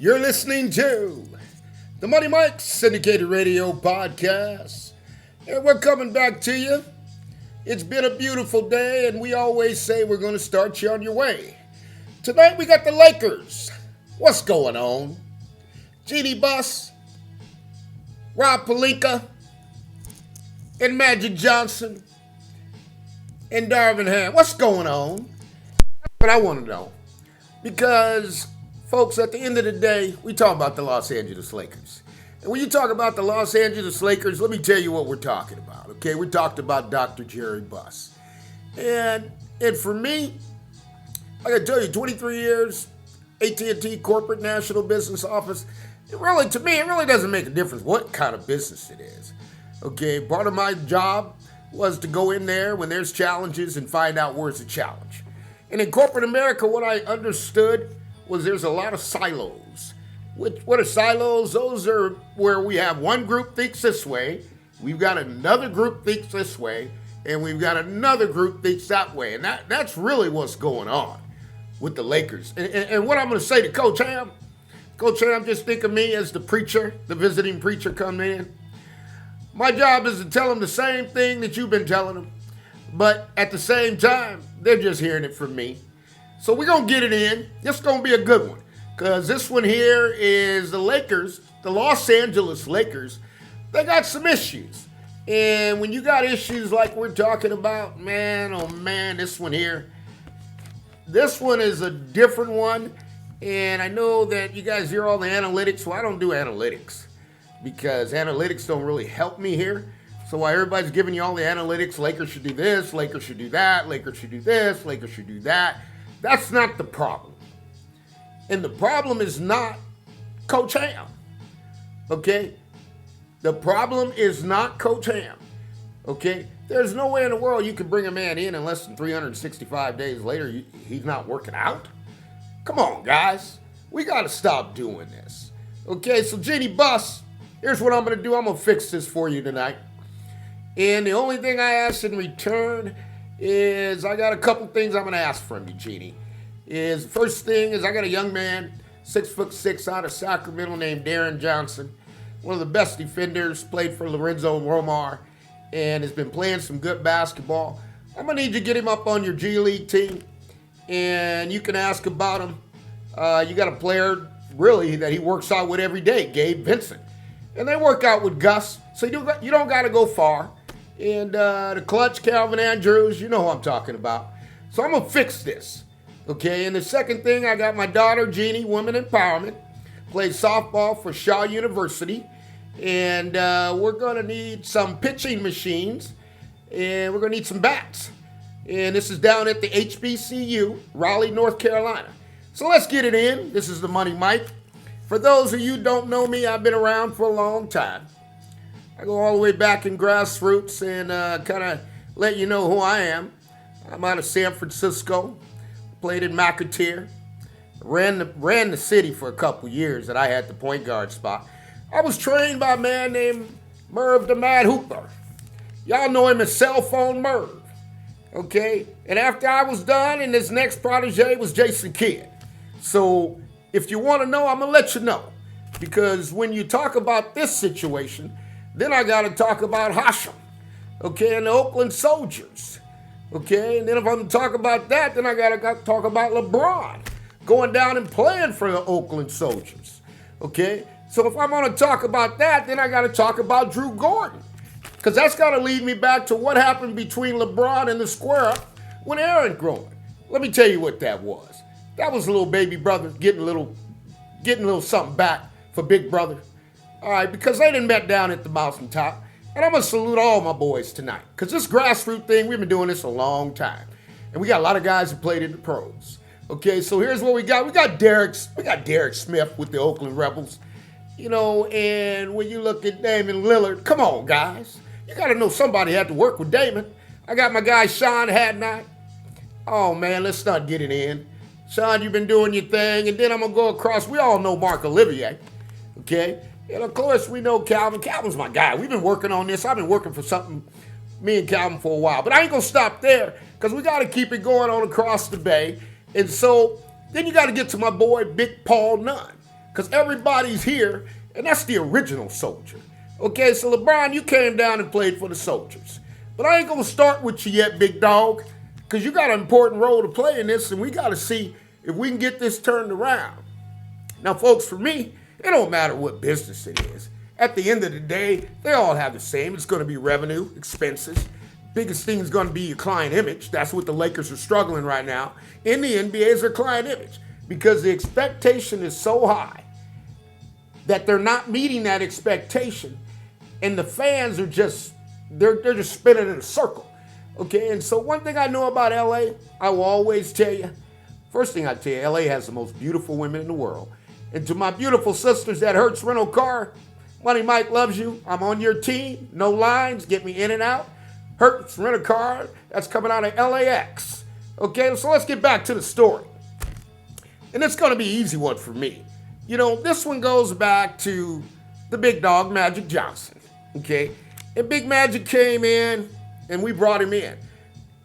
You're listening to the Money Mike Syndicated Radio Podcast, and we're coming back to you. It's been a beautiful day, and we always say we're going to start you on your way. Tonight we got the Lakers. What's going on? Jeanie Buss, Rob Pelinka, and Magic Johnson, and Darvin Ham. What's going on? That's what I want to know. Because, folks, at the end of the day, we talk about the Los Angeles Lakers. And when you talk about the Los Angeles Lakers, let me tell you what we're talking about, okay? We talked about Dr. Jerry Buss. And for me, I got to tell you, 23 years, AT&T Corporate National Business Office, to me, it really doesn't make a difference what kind of business it is. Okay, part of my job was to go in there when there's challenges and find out where's the challenge. And in corporate America, what I understood was there's a lot of silos. What are silos? Those are where we have one group thinks this way, we've got another group thinks this way, and we've got another group thinks that way. And that's really what's going on with the Lakers. And what I'm going to say to Coach Ham, just think of me as the preacher, the visiting preacher coming in. My job is to tell them the same thing that you've been telling them. But at the same time, they're just hearing it from me. So we're going to get it in. This is going to be a good one. Because this one here is the Lakers, the Los Angeles Lakers. They got some issues. And when you got issues like we're talking about, man, oh man, this one here. This one is a different one. And I know that you guys hear all the analytics. Well, I don't do analytics. Because analytics don't really help me here. So while everybody's giving you all the analytics, Lakers should do this, Lakers should do that, Lakers should do this, Lakers should do that. That's not the problem. And the problem is not Coach Ham. Okay? The problem is not Coach Ham. Okay? There's no way in the world you can bring a man in and less than 365 days later, he's not working out. Come on, guys. We got to stop doing this. Okay? So, Jeanie Buss, here's what I'm going to do. I'm going to fix this for you tonight. And the only thing I ask in return is I got a couple things I'm going to ask from you, Jeanie. The first thing is I got a young man, 6'6", out of Sacramento named Darren Johnson. One of the best defenders, played for Lorenzo Romar, and has been playing some good basketball. I'm going to need you to get him up on your G League team, and you can ask about him. You got a player, really, that he works out with every day, Gabe Vincent. And they work out with Gus, so you don't got to go far. And the clutch, Calvin Andrews, you know who I'm talking about. So I'm going to fix this. Okay, and the second thing, I got my daughter, Jeanie, Women Empowerment, plays softball for Shaw University. And we're going to need some pitching machines, and we're going to need some bats. And this is down at the HBCU, Raleigh, North Carolina. So let's get it in. This is the Money Mike. For those of you who don't know me, I've been around for a long time. I go all the way back in grassroots and kind of let you know who I am. I'm out of San Francisco, played in McAteer, ran the city for a couple years that I had the point guard spot. I was trained by a man named Merv the Mad Hooper. Y'all know him as Cell Phone Merv, okay? And after I was done, and his next protege was Jason Kidd. So if you want to know, I'm going to let you know. Because when you talk about this situation, then I got to talk about Hashem, okay, and the Oakland Soldiers, okay? And then if I'm going to talk about that, then I got to talk about LeBron going down and playing for the Oakland Soldiers, okay? So if I'm going to talk about that, then I got to talk about Drew Gordon, because that's got to lead me back to what happened between LeBron and the square up when Aaron growing. Let me tell you what that was. That was a little baby brother getting a little something back for big brother. All right, because they done met down at the mountaintop. And I'm going to salute all my boys tonight. Because this grassroots thing, we've been doing this a long time. And we got a lot of guys who played in the pros. Okay, so here's what we got. We got Derek Smith with the Oakland Rebels. You know, and when you look at Damian Lillard, come on, guys. You got to know somebody had to work with Damon. I got my guy Sean Hadnot. Oh, man, let's not get it in. Sean, you've been doing your thing. And then I'm going to go across. We all know Mark Olivier. Okay? And, of course, we know Calvin. Calvin's my guy. We've been working on this. I've been working for something, me and Calvin, for a while. But I ain't going to stop there because we got to keep it going on across the bay. And so then you got to get to my boy, Big Paul Nunn. because everybody's here, and that's the original soldier. Okay, so LeBron, you came down and played for the soldiers. But I ain't going to start with you yet, big dog, because you got an important role to play in this, and we got to see if we can get this turned around. Now, folks, for me, it don't matter what business it is. At the end of the day, they all have the same. It's going to be revenue, expenses. Biggest thing is going to be your client image. That's what the Lakers are struggling right now. In the NBA is their client image, because the expectation is so high that they're not meeting that expectation, and the fans are just, they're just spinning in a circle. Okay, and so one thing I know about LA, I will always tell you, first thing I tell you, LA has the most beautiful women in the world. And to my beautiful sisters that Hertz Rental Car, Money Mike loves you. I'm on your team. No lines, get me in and out. Hertz Rental Car, that's coming out of LAX. Okay, so let's get back to the story. And it's going to be an easy one for me. You know, this one goes back to the big dog, Magic Johnson. Okay, and Big Magic came in, and we brought him in.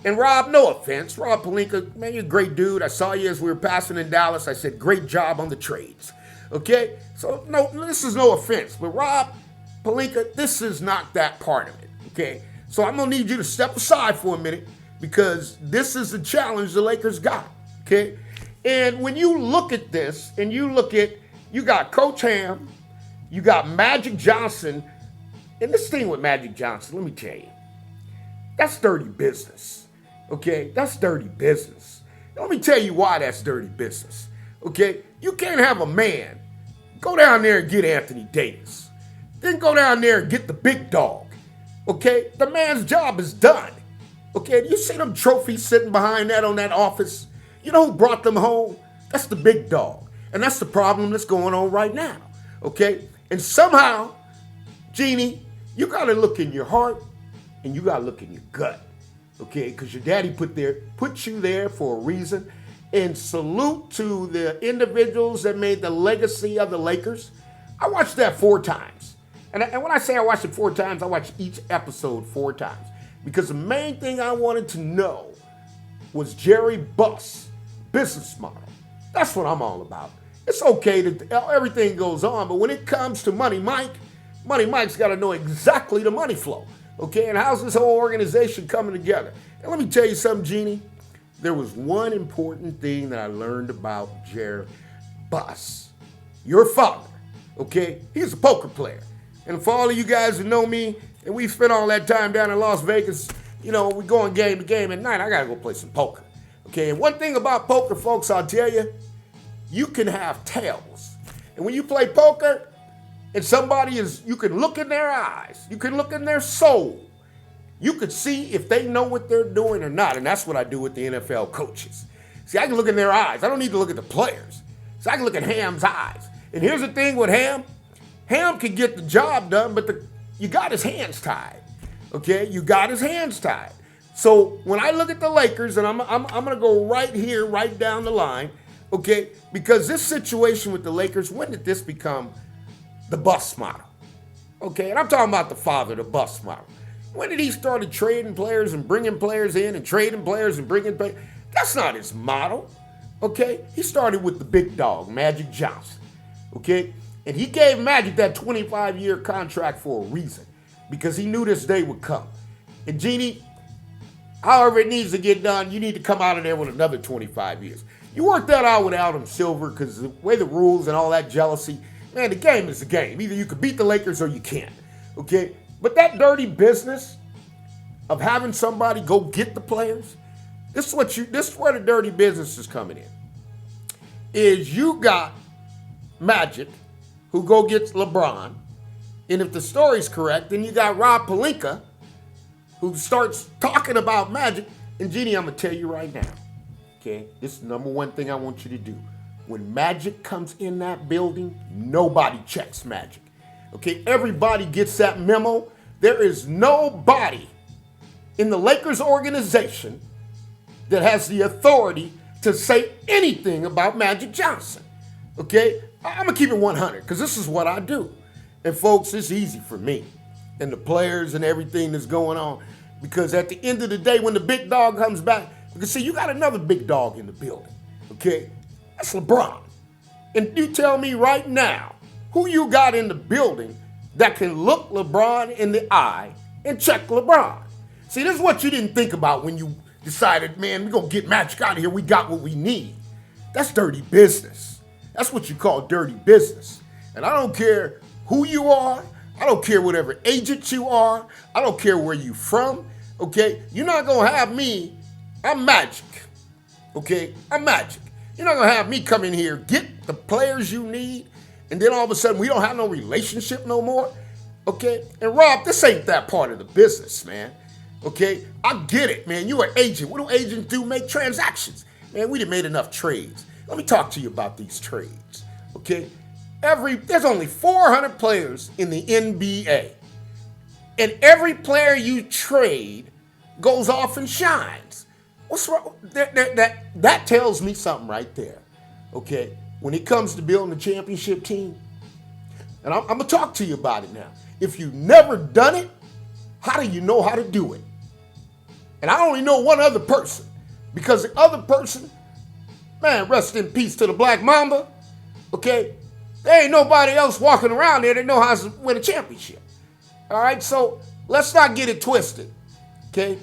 And Rob, no offense, Rob Pelinka, man, you're a great dude. I saw you as we were passing in Dallas. I said, great job on the trades. Okay, so no, this is no offense, but Rob Pelinka, this is not that part of it. Okay, so I'm gonna need you to step aside for a minute, because this is the challenge the Lakers got. Okay, and when you look at this, and you got Coach Ham, you got Magic Johnson. And this thing with Magic Johnson, let me tell you, that's dirty business, okay? That's dirty business. Let me tell you why that's dirty business, okay? You can't have a man go down there and get Anthony Davis, then go down there and get the big dog, okay? The man's job is done, okay? You see them trophies sitting behind that on that office? You know who brought them home? That's the big dog, and that's the problem that's going on right now, okay? And somehow, Jeanie, you got to look in your heart and you got to look in your gut, okay? Because your daddy put you there for a reason. And salute to the individuals that made the legacy of the Lakers. I watched that 4 times. And when I say I watched it 4 times, I watched each episode 4 times. Because the main thing I wanted to know was Jerry Buss' business model. That's what I'm all about. It's okay that everything goes on, but when it comes to Money Mike's got to know exactly the money flow, okay? And how's this whole organization coming together? And let me tell you something, Jeanie. There was one important thing that I learned about Jerry Buss, your father, okay? He's a poker player. And for all of you guys who know me, and we spent all that time down in Las Vegas, you know, we going game to game at night. I got to go play some poker, okay? And one thing about poker, folks, I'll tell you, you can have tails. And when you play poker, and you can look in their eyes, you can look in their soul, you could see if they know what they're doing or not. And that's what I do with the NFL coaches. See, I can look in their eyes. I don't need to look at the players. So I can look at Ham's eyes. And here's the thing with Ham. Ham can get the job done, but you got his hands tied. Okay? You got his hands tied. So when I look at the Lakers, and I'm going to go right here, right down the line, okay? Because this situation with the Lakers, when did this become the Buss model? Okay, and I'm talking about the father, the Buss model. When did he start trading players and bringing players in and trading players and bringing players? That's not his model, okay? He started with the big dog, Magic Johnson, okay? And he gave Magic that 25-year contract for a reason, because he knew this day would come. And Jeanie, however it needs to get done, you need to come out of there with another 25 years. You work that out with Adam Silver, because the way the rules and all that jealousy, man, the game is the game. Either you can beat the Lakers or you can't, okay? But that dirty business of having somebody go get the players, this is where the dirty business is coming in. Is you got Magic, who go gets LeBron, and if the story's correct, then you got Rob Pelinka, who starts talking about Magic. And Jeanie, I'm gonna tell you right now, okay? This is the number one thing I want you to do. When Magic comes in that building, nobody checks Magic. Okay, everybody gets that memo. There is nobody in the Lakers organization that has the authority to say anything about Magic Johnson. Okay, I'm gonna keep it 100 because this is what I do. And folks, it's easy for me and the players and everything that's going on, because at the end of the day, when the big dog comes back, because see, you got another big dog in the building. Okay, that's LeBron. And you tell me right now who you got in the building that can look LeBron in the eye and check LeBron. See, this is what you didn't think about when you decided, man, we're going to get Magic out of here. We got what we need. That's dirty business. That's what you call dirty business. And I don't care who you are. I don't care whatever agent you are. I don't care where you from. Okay? You're not going to have me. I'm Magic. Okay? I'm Magic. You're not going to have me come in here, get the players you need, and then all of a sudden we don't have no relationship no more. Okay? And Rob, this ain't that part of the business, man. Okay? I get it, man. You're an agent. What do agents do? Make transactions. Man, we done made enough trades. Let me talk to you about these trades. Okay? There's only 400 players in the NBA. And every player you trade goes off and shines. What's wrong? That tells me something right there. Okay? When it comes to building a championship team, and I'm going to talk to you about it now. If you've never done it, how do you know how to do it? And I only know one other person, because the other person, man, rest in peace to the Black Mamba, okay? There ain't nobody else walking around there that know how to win a championship. All right, so let's not get it twisted, okay?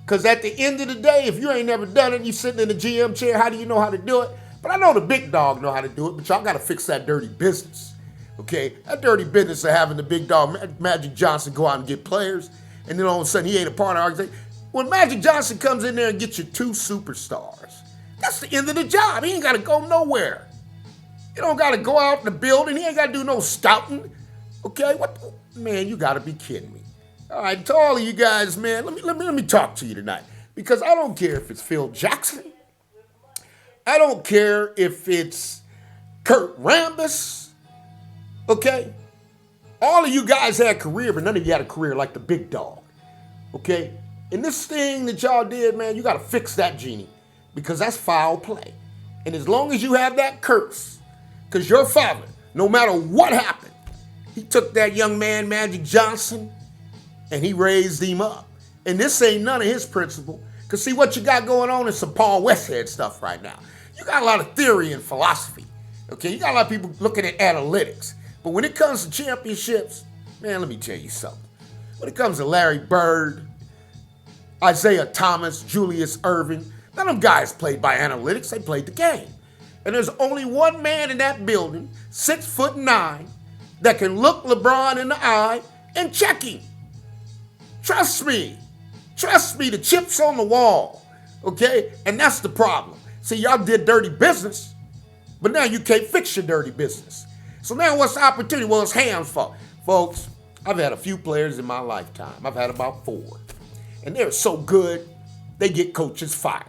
Because at the end of the day, if you ain't never done it, you sitting in the GM chair, how do you know how to do it? But I know the big dog know how to do it, but y'all got to fix that dirty business, okay? That dirty business of having the big dog, Magic Johnson, go out and get players, and then all of a sudden he ain't a part of our organization. When Magic Johnson comes in there and gets you 2 superstars, that's the end of the job. He ain't got to go nowhere. He don't got to go out in the building. He ain't got to do no scouting. Okay? Man, you got to be kidding me. All right, to all of you guys, man, let me talk to you tonight. Because I don't care if it's Phil Jackson. I don't care if it's Kurt Rambis. Okay? All of you guys had a career, but none of you had a career like the big dog. Okay? And this thing that y'all did, man, you got to fix that, Jeanie, because that's foul play. And as long as you have that curse, because your father, no matter what happened, he took that young man, Magic Johnson, and he raised him up. And this ain't none of his principle. Because see, what you got going on is some Paul Westhead stuff right now. You got a lot of theory and philosophy. Okay, you got a lot of people looking at analytics. But when it comes to championships, man, let me tell you something. When it comes to Larry Bird, Isaiah Thomas, Julius Erving, none of them guys played by analytics. They played the game. And there's only one man in that building, 6'9", that can look LeBron in the eye and check him. Trust me. Trust me, the chip's on the wall. Okay? And that's the problem. See, y'all did dirty business, but now you can't fix your dirty business. So now what's the opportunity? Well, it's Ham's fault. Folks, I've had a few players in my lifetime. I've had about 4. And they're so good, they get coaches fired.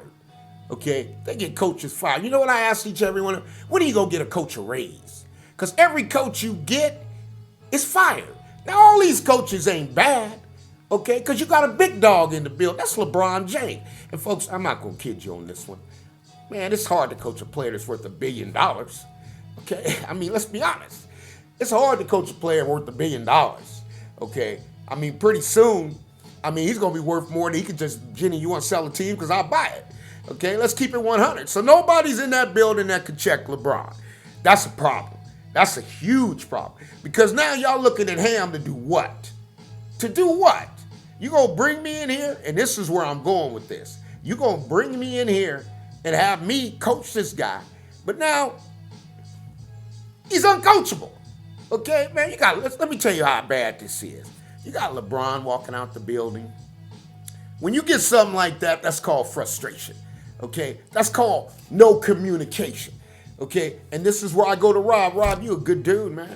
Okay? They get coaches fired. You know what I asked each everyone? When are you going to get a coach a raise? Because every coach you get is fired. Now, all these coaches ain't bad. Okay? Because you got a big dog in the building. That's LeBron James. And folks, I'm not going to kid you on this one. Man, it's hard to coach a player that's worth $1 billion. Okay? I mean, let's be honest. It's hard to coach a player worth $1 billion. Okay? I mean, pretty soon, he's going to be worth more than he could just, Jeanie, you want to sell a team? Because I'll buy it. Okay, let's keep it 100. So nobody's in that building that could check LeBron. That's a problem. That's a huge problem. Because now y'all looking at Ham to do what? To do what? You going to bring me in here, and this is where I'm going with this. You going to bring me in here and have me coach this guy. But now, he's uncoachable. Okay, man, let me tell you how bad this is. You got LeBron walking out the building. When you get something like that, that's called frustration. Okay? That's called no communication. Okay? And this is where I go to Rob. Rob, you a good dude, man.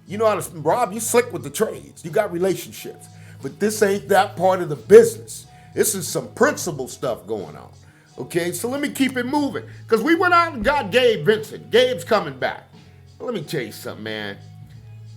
You know how to, Rob, you slick with the trades. You got relationships. But this ain't that part of the business. This is some principle stuff going on. Okay? So let me keep it moving. Because we went out and got Gabe Vincent. Gabe's coming back. But let me tell you something, man.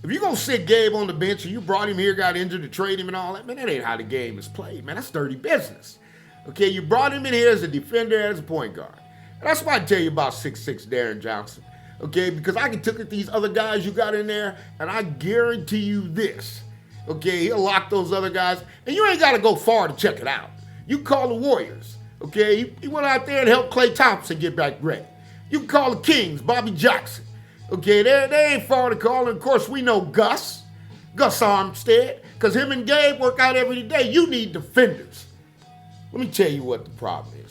If you're going to sit Gabe on the bench and you brought him here, got injured to trade him and all that, man, that ain't how the game is played, man. That's dirty business. Okay, you brought him in here as a defender, as a point guard. And that's why I tell you about 6'6" Darren Johnson. Okay, because I can look at these other guys you got in there, and I guarantee you this. Okay, he'll lock those other guys, and you ain't got to go far to check it out. You can call the Warriors. Okay, he went out there and helped Klay Thompson get back ready. You can call the Kings, Bobby Jackson. Okay, they ain't far to call. And of course, we know Gus Armstead, because him and Gabe work out every day. You need defenders. Let me tell you what the problem is.